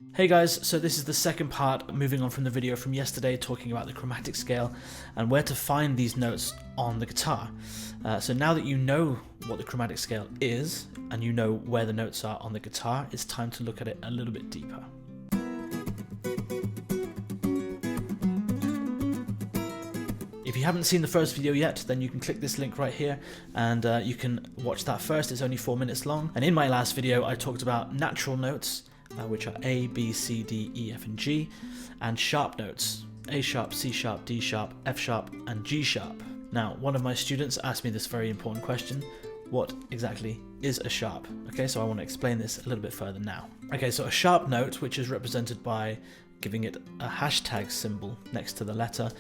Hey guys, so this is the second part, moving on from the video from yesterday, talking about the chromatic scale and where to find these notes on the guitar. So now that you know what the chromatic scale is, and you know where the notes are on the guitar, it's time to look at it a little bit deeper. If you haven't seen the first video yet, then you can click this link right here and you can watch that first. It's only 4 minutes long. And in my last video, I talked about natural notes, which are A, B, C, D, E, F, and G, and sharp notes, A sharp, C sharp, D sharp, F sharp, and G sharp. Now, one of my students asked me this very important question: what exactly is a sharp? Okay, so I want to explain this a little bit further now. Okay, so a sharp note, which is represented by giving it a hashtag symbol next to the letter,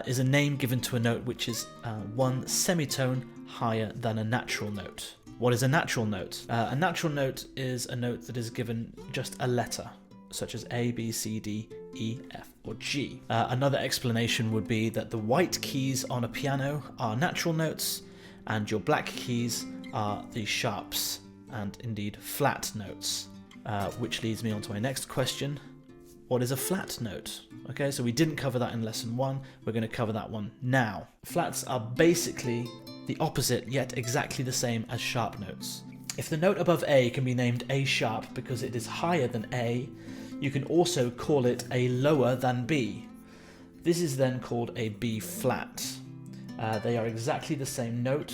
is a name given to a note which is one semitone higher than a natural note. What is a natural note? A natural note is a note that is given just a letter, such as A, B, C, D, E, F, or G. Another explanation would be that the white keys on a piano are natural notes, and your black keys are the sharps, and indeed flat notes. Which leads me on to my next question. What is a flat note? Okay, so we didn't cover that in lesson 1. We're going to cover that one now. Flats are basically the opposite, yet exactly the same as sharp notes. If the note above A can be named A sharp because it is higher than A, you can also call it a lower than B. This is then called a B flat. They are exactly the same note,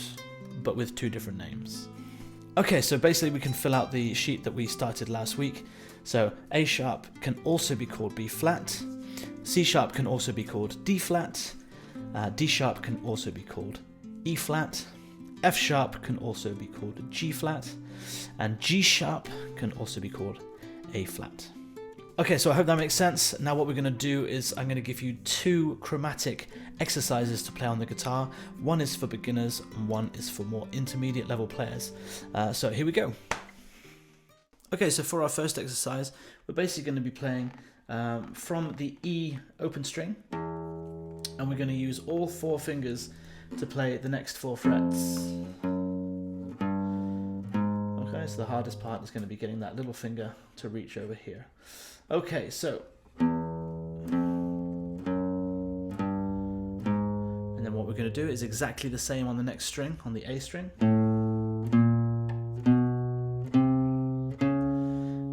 but with 2 different names. Okay, so basically we can fill out the sheet that we started last week. So A sharp can also be called B flat, C sharp can also be called D flat, D sharp can also be called E flat, F sharp can also be called G flat, and G sharp can also be called A flat. Okay, so I hope that makes sense. Now what we're going to do is I'm going to give you 2 chromatic exercises to play on the guitar. One is for beginners and one is for more intermediate level players. So here we go. Okay, so for our first exercise, we're basically going to be playing from the E open string, and we're going to use all 4 fingers to play the next 4 frets. Okay, so the hardest part is going to be getting that little finger to reach over here. Okay, so, and then what we're going to do is exactly the same on the next string, on the A string.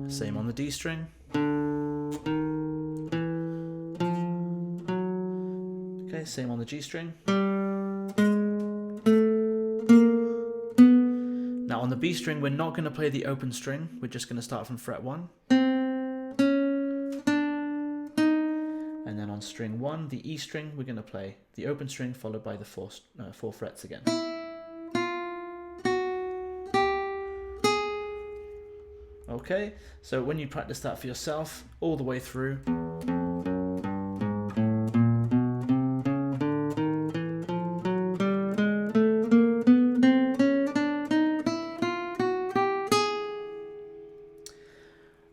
Same on the D string. Okay, same on the G string. Now on the B string, we're not going to play the open string. We're just going to start from fret 1. And then on string 1, the E string, we're going to play the open string followed by the 4 frets again. Okay, so when you practice that for yourself, all the way through,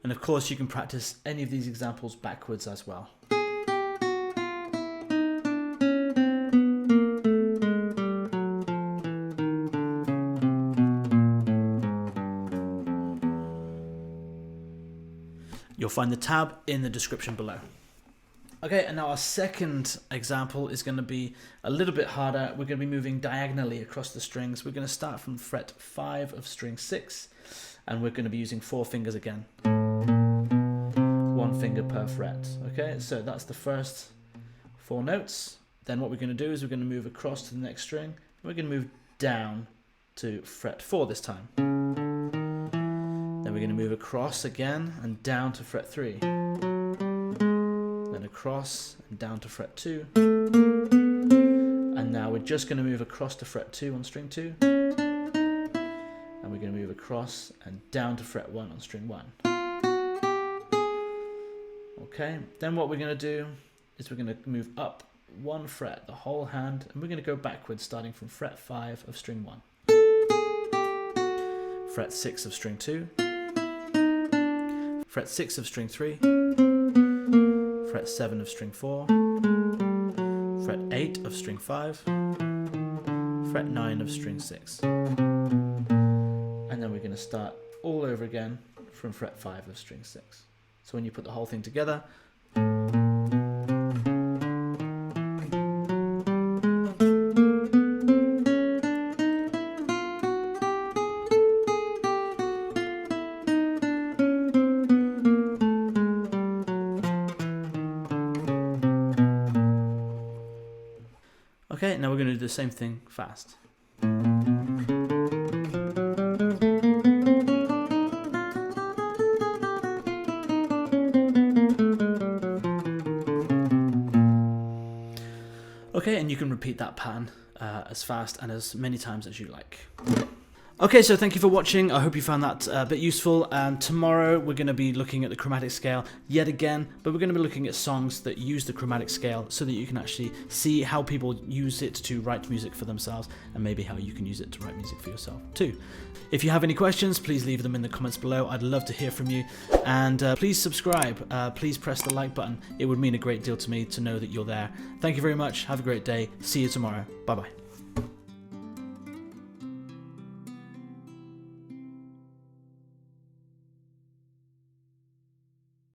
and of course you can practice any of these examples backwards as well. You'll find the tab in the description below. Okay, and now our second example is going to be a little bit harder. We're going to be moving diagonally across the strings. We're going to start from fret 5 of string 6, and we're going to be using 4 fingers again. 1 finger per fret. Okay, so that's the first 4 notes. Then what we're going to do is we're going to move across to the next string, and we're going to move down to fret 4 this time. Then we're going to move across again and down to fret 3. Then across and down to fret 2. And now we're just going to move across to fret 2 on string 2. And we're going to move across and down to fret 1 on string 1. Okay, then what we're going to do is we're going to move up 1 fret, the whole hand, and we're going to go backwards starting from fret 5 of string 1. Fret 6 of string 2. Fret 6 of string 3, fret 7 of string 4, fret 8 of string 5, fret 9 of string 6. And then we're going to start all over again from fret 5 of string 6. So when you put the whole thing together, okay, now we're going to do the same thing fast. Okay, and you can repeat that pattern as fast and as many times as you like. Okay, so thank you for watching. I hope you found that a bit useful. And tomorrow we're going to be looking at the chromatic scale yet again, but we're going to be looking at songs that use the chromatic scale so that you can actually see how people use it to write music for themselves, and maybe how you can use it to write music for yourself too. If you have any questions, please leave them in the comments below. I'd love to hear from you. And please subscribe. Please press the like button. It would mean a great deal to me to know that you're there. Thank you very much. Have a great day. See you tomorrow. Bye-bye.